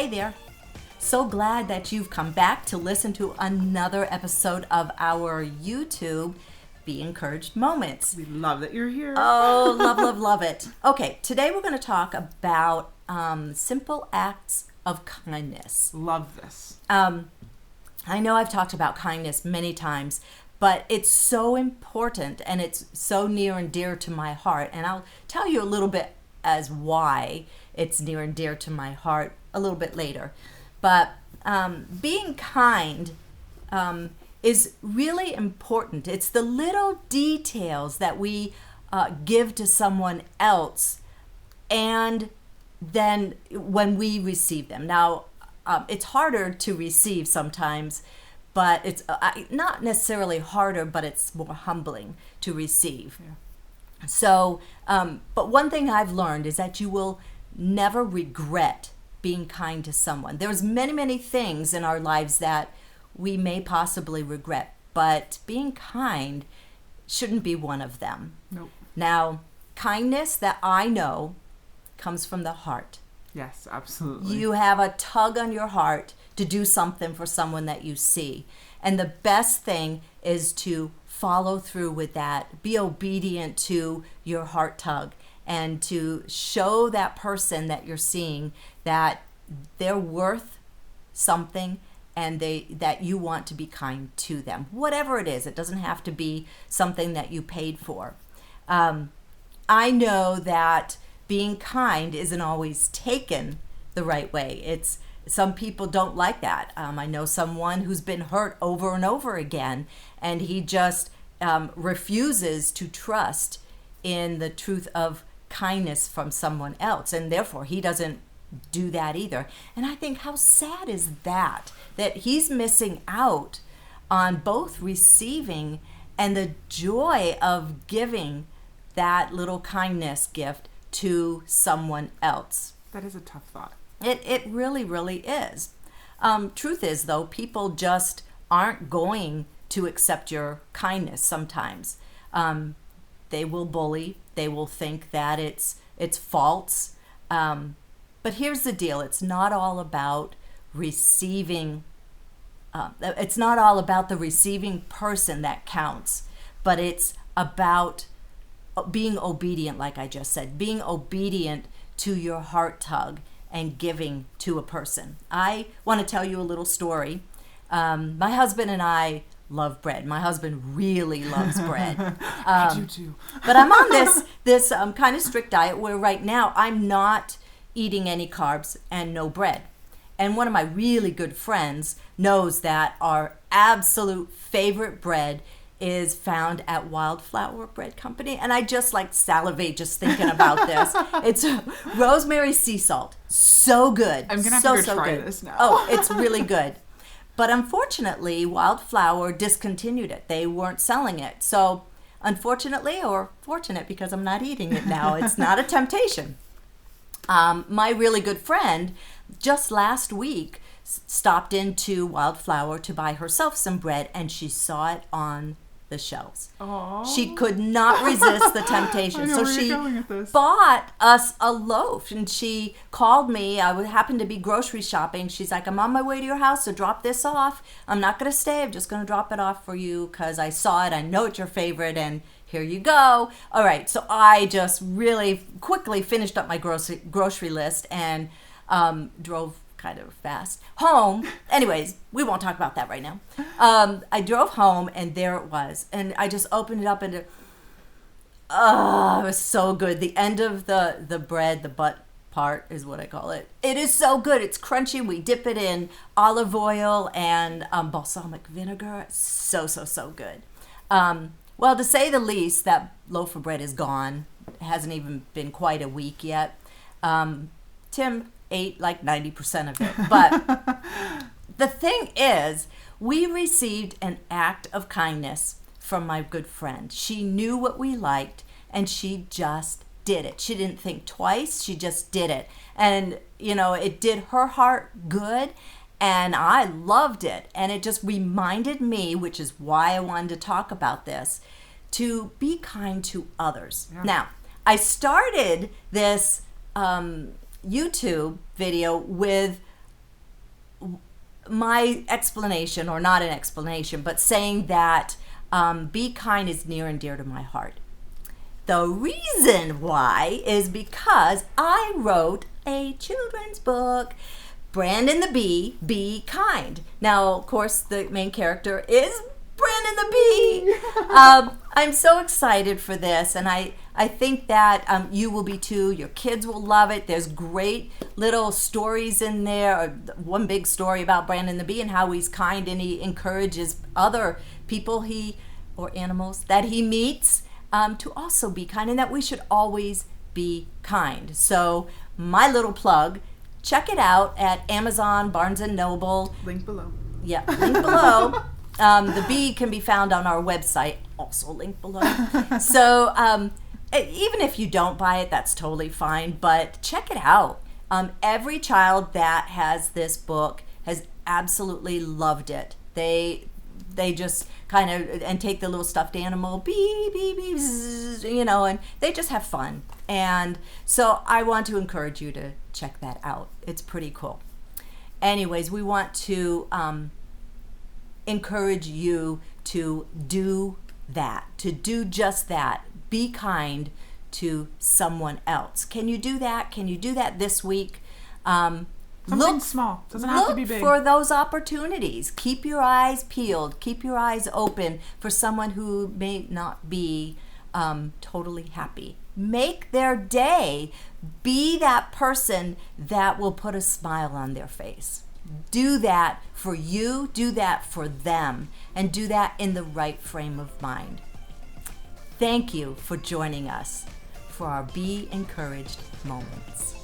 Hey there. So glad that you've come back to listen to another episode of our YouTube Be Encouraged Moments. We love that you're here. Oh, love it. Okay, today we're going to talk about simple acts of kindness. Love this. I know I've talked about kindness many times, but it's so important and it's so near and dear to my heart. And I'll tell you a little bit as why it's near and dear to my heart a little bit later. But being kind is really important. It's the little details that we give to someone else, and then when we receive them. Now, it's harder to receive sometimes, but it's not necessarily harder, but it's more humbling to receive. Yeah. So, but one thing I've learned is that you will never regret being kind to someone. There's many things in our lives that we may possibly regret, but being kind shouldn't be one of them. Nope. Now, kindness that I know comes from the heart. Yes, absolutely. You have a tug on your heart to do something for someone that you see. And the best thing is to follow through with that. Be obedient to your heart tug and to show that person that you're seeing that they're worth something and that you want to be kind to them. Whatever it is, it doesn't have to be something that you paid for. I know that being kind isn't always taken the right way. Some people don't like that. I know someone who's been hurt over and over again, and he just refuses to trust in the truth of kindness from someone else, and therefore he doesn't do that either. And I think, how sad is that he's missing out on both receiving and the joy of giving that little kindness gift to someone else. That is a tough thought. It really is. Truth is, though, people just aren't going to accept your kindness sometimes. They will bully. They will think that it's false. But here's the deal. It's not all about receiving. It's not all about the receiving person that counts, but it's about being obedient, like I just said, being obedient to your heart tug and giving to a person. I want to tell you a little story. My husband and I love bread. My husband really loves bread. I do too. But I'm on this kind of strict diet where right now I'm not eating any carbs and no bread. And one of my really good friends knows that our absolute favorite bread is found at Wildflower Bread Company. And I just salivate just thinking about this. It's rosemary sea salt. So good. I'm going to have to go try this now. Oh, it's really good. But unfortunately, Wildflower discontinued it. They weren't selling it. So unfortunately, or fortunate because I'm not eating it now, it's not a temptation. My really good friend just last week stopped into Wildflower to buy herself some bread, and she saw it on the shelves. Aww. She could not resist the temptation. I know So where she you're going with this. bought us a loaf, and she called me. I happened to be grocery shopping. She's like, I'm on my way to your house to drop this off. I'm not going to stay. I'm just going to drop it off for you because I saw it. I know it's your favorite, and here you go. All right, so I just really quickly finished up my grocery list and drove kind of fast home. Anyways, we won't talk about that right now. I drove home, and there it was. And I just opened it up, and it was so good. The end of the bread, the butt part is what I call it. It is so good. It's crunchy. We dip it in olive oil and balsamic vinegar. So good. Well, to say the least, that loaf of bread is gone. It hasn't even been quite a week yet. Tim ate like 90% of it. But the thing is, we received an act of kindness from my good friend. She knew what we liked, and she just did it. She didn't think twice. She just did it. And, it did her heart good. And I loved it. And it just reminded me, which is why I wanted to talk about this, to be kind to others. Yeah. Now, I started this YouTube video with my explanation, or not an explanation, but saying that be kind is near and dear to my heart. The reason why is because I wrote a children's book, Brandon the Bee, Be Kind. Now, of course, the main character is Brandon the Bee. I'm so excited for this, and I think that you will be too. Your kids will love it. There's great little stories in there. One big story about Brandon the Bee and how he's kind, and he encourages other people or animals that he meets to also be kind, and that we should always be kind. So my little plug, check it out at Amazon, Barnes & Noble. Link below. Yeah, link below. The bee can be found on our website, also linked below. So even if you don't buy it, that's totally fine, but check it out. Every child that has this book has absolutely loved it. They just kind of, and take the little stuffed animal, beep, beep, beep, zzz, and they just have fun. And so I want to encourage you to check that out. It's pretty cool. Anyways, we want to encourage you to do that, to do just that. Be kind to someone else. Can you do that? Can you do that this week? Something small. Doesn't have to be big. Look for those opportunities. Keep your eyes peeled. Keep your eyes open for someone who may not be totally happy. Make their day. Be that person that will put a smile on their face. Do that for you. Do that for them. And do that in the right frame of mind. Thank you for joining us for our Be Encouraged moments.